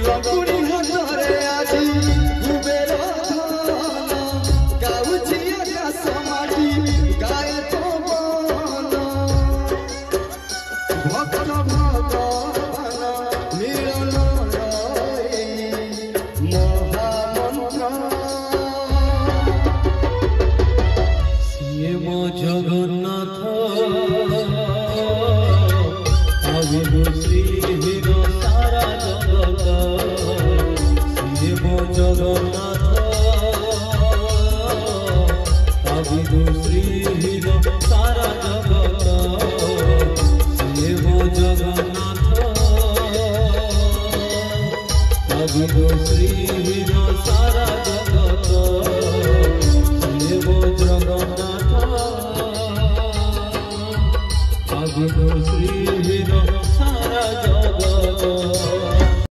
रंगुनी हजरे आजी कुबेर धन गाउछि आकाश माटी गाए पवन भक्त भगवान मिलन महामंत्र सिए मो जगन्नाथ श्रीहीन सारा जगत सिए मो जगन्नाथ श्रीहीन सारा जगत सिए मो जगन्नाथ श्रीहीन सारा जगत सिए मो जगन्नाथ श्रीहीन